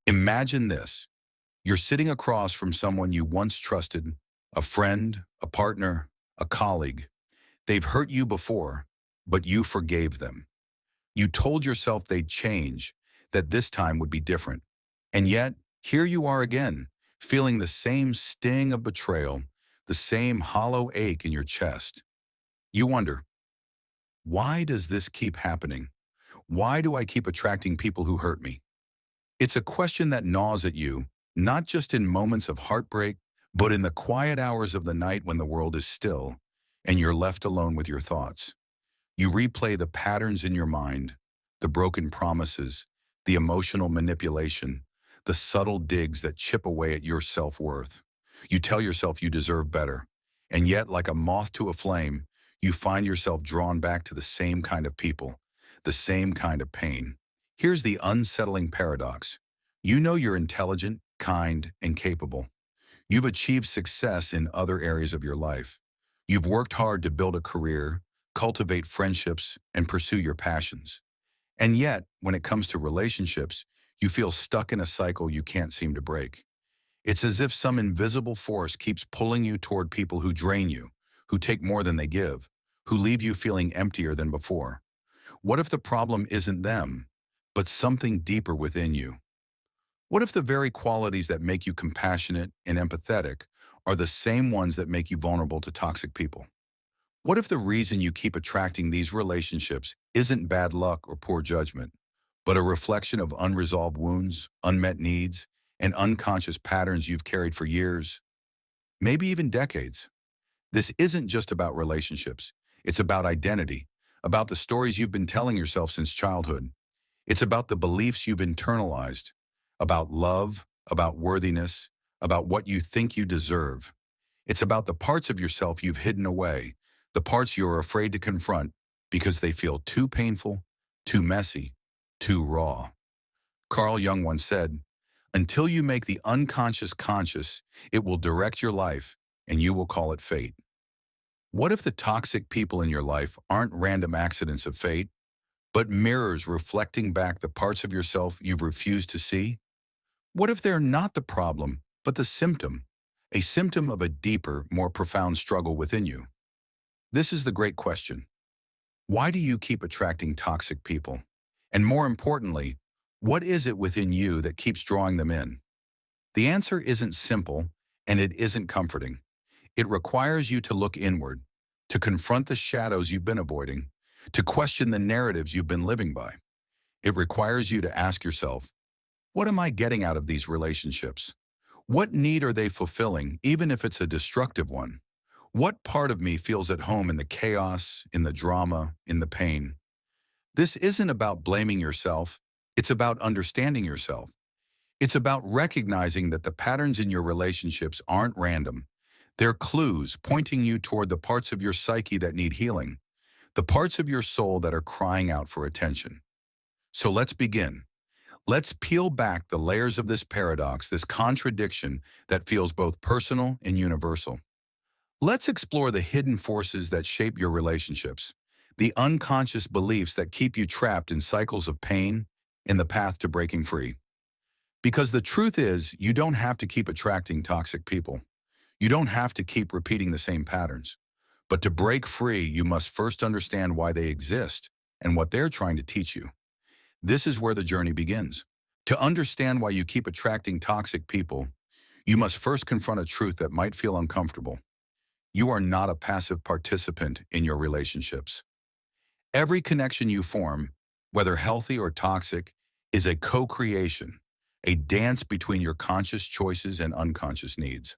Imagine this. You're sitting across from someone you once trusted, a friend, a partner, a colleague. They've hurt you before, but you forgave them. You told yourself they'd change, that this time would be different. And yet, here you are again, feeling the same sting of betrayal, the same hollow ache in your chest. You wonder, why does this keep happening? Why do I keep attracting people who hurt me? It's a question that gnaws at you, not just in moments of heartbreak, but in the quiet hours of the night when the world is still and you're left alone with your thoughts. You replay the patterns in your mind, the broken promises, the emotional manipulation, the subtle digs that chip away at your self-worth. You tell yourself you deserve better, and yet, like a moth to a flame, you find yourself drawn back to the same kind of people, the same kind of pain. Here's the unsettling paradox. You know you're intelligent, kind, and capable. You've achieved success in other areas of your life. You've worked hard to build a career, cultivate friendships, and pursue your passions. And yet, when it comes to relationships, you feel stuck in a cycle you can't seem to break. It's as if some invisible force keeps pulling you toward people who drain you, who take more than they give, who leave you feeling emptier than before. What if the problem isn't them, but something deeper within you? What if the very qualities that make you compassionate and empathetic are the same ones that make you vulnerable to toxic people? What if the reason you keep attracting these relationships isn't bad luck or poor judgment, but a reflection of unresolved wounds, unmet needs, and unconscious patterns you've carried for years, maybe even decades? This isn't just about relationships. It's about identity, about the stories you've been telling yourself since childhood. It's about the beliefs you've internalized, about love, about worthiness, about what you think you deserve. It's about the parts of yourself you've hidden away, the parts you're afraid to confront because they feel too painful, too messy, too raw. Carl Jung once said, "Until you make the unconscious conscious, it will direct your life and you will call it fate." What if the toxic people in your life aren't random accidents of fate, but mirrors reflecting back the parts of yourself you've refused to see? What if they're not the problem, but the symptom, a symptom of a deeper, more profound struggle within you? This is the great question. Why do you keep attracting toxic people? And more importantly, what is it within you that keeps drawing them in? The answer isn't simple, and it isn't comforting. It requires you to look inward, to confront the shadows you've been avoiding, to question the narratives you've been living by. It requires you to ask yourself, what am I getting out of these relationships? What need are they fulfilling, even if it's a destructive one? What part of me feels at home in the chaos, in the drama, in the pain? This isn't about blaming yourself. It's about understanding yourself. It's about recognizing that the patterns in your relationships aren't random. They're clues pointing you toward the parts of your psyche that need healing, the parts of your soul that are crying out for attention. So let's begin. Let's peel back the layers of this paradox, this contradiction that feels both personal and universal. Let's explore the hidden forces that shape your relationships, the unconscious beliefs that keep you trapped in cycles of pain, in the path to breaking free. Because the truth is, you don't have to keep attracting toxic people. You don't have to keep repeating the same patterns. But to break free, you must first understand why they exist and what they're trying to teach you. This is where the journey begins. To understand why you keep attracting toxic people, you must first confront a truth that might feel uncomfortable. You are not a passive participant in your relationships. Every connection you form, whether healthy or toxic, is a co-creation, a dance between your conscious choices and unconscious needs.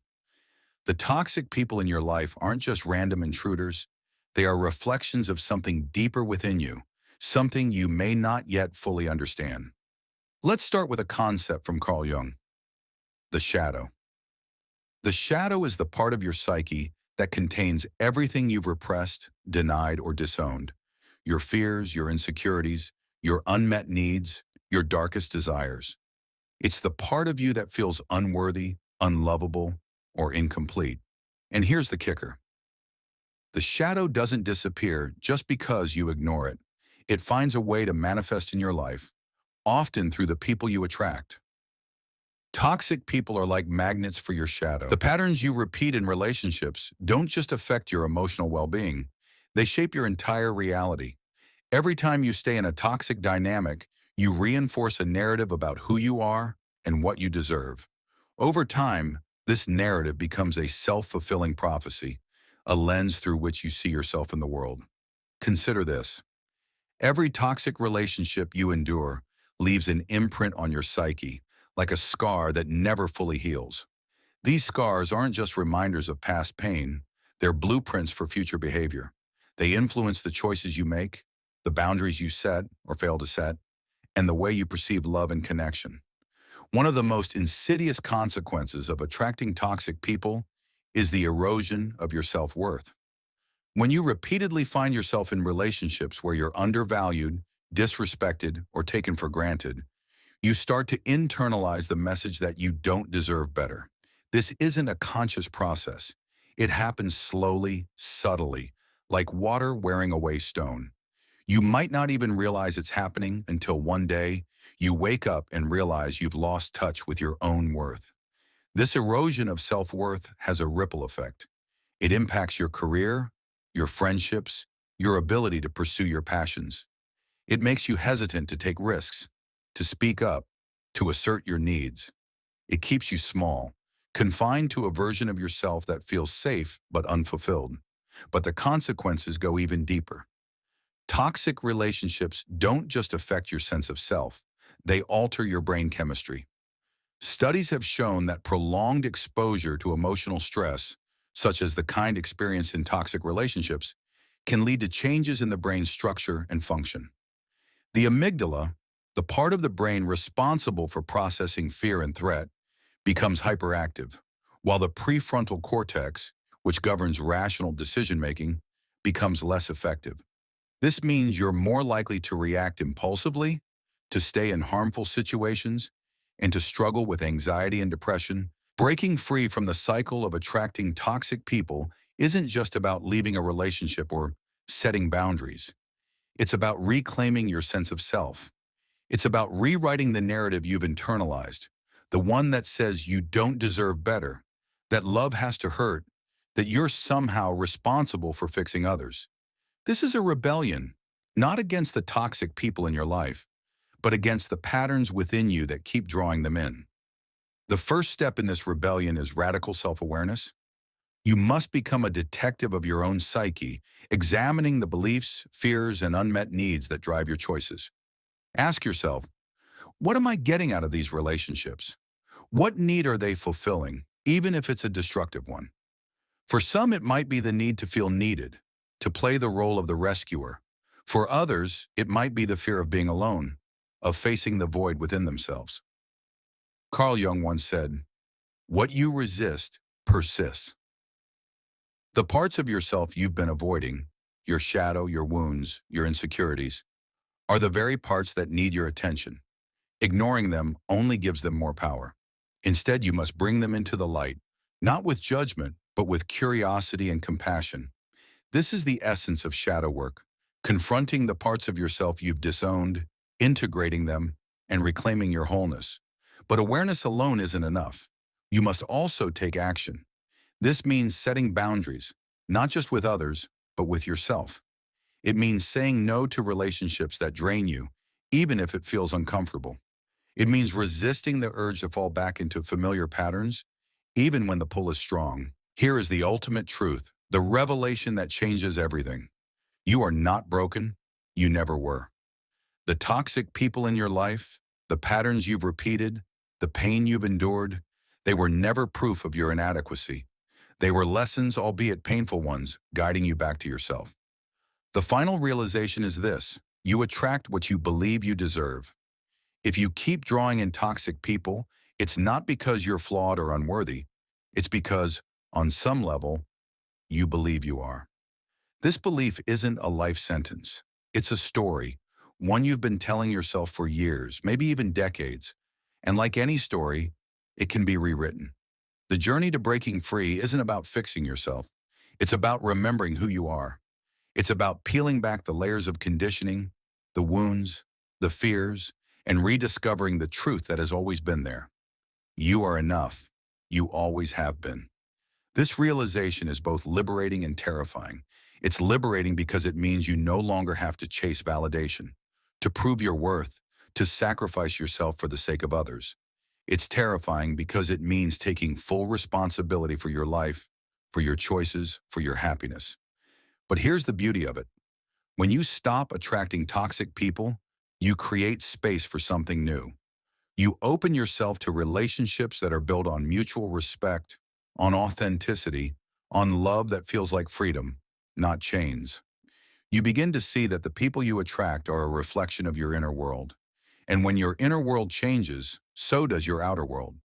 The toxic people in your life aren't just random intruders. They are reflections of something deeper within you, something you may not yet fully understand. Let's start with a concept from Carl Jung, the shadow. The shadow is the part of your psyche that contains everything you've repressed, denied, or disowned. Your fears, your insecurities, your unmet needs, your darkest desires. It's the part of you that feels unworthy, unlovable, or incomplete. And here's the kicker. The shadow doesn't disappear just because you ignore it. It finds a way to manifest in your life, often through the people you attract. Toxic people are like magnets for your shadow. The patterns you repeat in relationships don't just affect your emotional well-being, they shape your entire reality. Every time you stay in a toxic dynamic, you reinforce a narrative about who you are and what you deserve. Over time, this narrative becomes a self-fulfilling prophecy, a lens through which you see yourself in the world. Consider this. Every toxic relationship you endure leaves an imprint on your psyche, like a scar that never fully heals. These scars aren't just reminders of past pain, they're blueprints for future behavior. They influence the choices you make, the boundaries you set or fail to set, and the way you perceive love and connection. One of the most insidious consequences of attracting toxic people is the erosion of your self-worth. When you repeatedly find yourself in relationships where you're undervalued, disrespected, or taken for granted, you start to internalize the message that you don't deserve better. This isn't a conscious process. It happens slowly, subtly, like water wearing away stone. You might not even realize it's happening until one day you wake up and realize you've lost touch with your own worth. This erosion of self-worth has a ripple effect. It impacts your career, your friendships, your ability to pursue your passions. It makes you hesitant to take risks, to speak up, to assert your needs. It keeps you small, confined to a version of yourself that feels safe but unfulfilled. But the consequences go even deeper. Toxic relationships don't just affect your sense of self, they alter your brain chemistry. Studies have shown that prolonged exposure to emotional stress, such as the kind experienced in toxic relationships, can lead to changes in the brain's structure and function. The amygdala, the part of the brain responsible for processing fear and threat, becomes hyperactive, while the prefrontal cortex, which governs rational decision-making, becomes less effective. This means you're more likely to react impulsively, to stay in harmful situations, and to struggle with anxiety and depression. Breaking free from the cycle of attracting toxic people isn't just about leaving a relationship or setting boundaries. It's about reclaiming your sense of self. It's about rewriting the narrative you've internalized, the one that says you don't deserve better, that love has to hurt, that you're somehow responsible for fixing others. This is a rebellion, not against the toxic people in your life, but against the patterns within you that keep drawing them in. The first step in this rebellion is radical self-awareness. You must become a detective of your own psyche, examining the beliefs, fears, and unmet needs that drive your choices. Ask yourself, what am I getting out of these relationships? What need are they fulfilling, even if it's a destructive one? For some, it might be the need to feel needed, to play the role of the rescuer. For others, it might be the fear of being alone, of facing the void within themselves. Carl Jung once said, "What you resist persists." The parts of yourself you've been avoiding, your shadow, your wounds, your insecurities, are the very parts that need your attention. Ignoring them only gives them more power. Instead, you must bring them into the light, not with judgment, but with curiosity and compassion. This is the essence of shadow work, confronting the parts of yourself you've disowned, integrating them, and reclaiming your wholeness. But awareness alone isn't enough. You must also take action. This means setting boundaries, not just with others, but with yourself. It means saying no to relationships that drain you, even if it feels uncomfortable. It means resisting the urge to fall back into familiar patterns, even when the pull is strong. Here is the ultimate truth, the revelation that changes everything. You are not broken. You never were. The toxic people in your life, the patterns you've repeated, the pain you've endured, they were never proof of your inadequacy. They were lessons, albeit painful ones, guiding you back to yourself. The final realization is this: you attract what you believe you deserve. If you keep drawing in toxic people, it's not because you're flawed or unworthy. It's because, on some level, you believe you are. This belief isn't a life sentence. It's a story, one you've been telling yourself for years, maybe even decades. And like any story, it can be rewritten. The journey to breaking free isn't about fixing yourself. It's about remembering who you are. It's about peeling back the layers of conditioning, the wounds, the fears, and rediscovering the truth that has always been there. You are enough. You always have been. This realization is both liberating and terrifying. It's liberating because it means you no longer have to chase validation, to prove your worth, to sacrifice yourself for the sake of others. It's terrifying because it means taking full responsibility for your life, for your choices, for your happiness. But here's the beauty of it. When you stop attracting toxic people, you create space for something new. You open yourself to relationships that are built on mutual respect, on authenticity, on love that feels like freedom, not chains. You begin to see that the people you attract are a reflection of your inner world. And when your inner world changes, so does your outer world.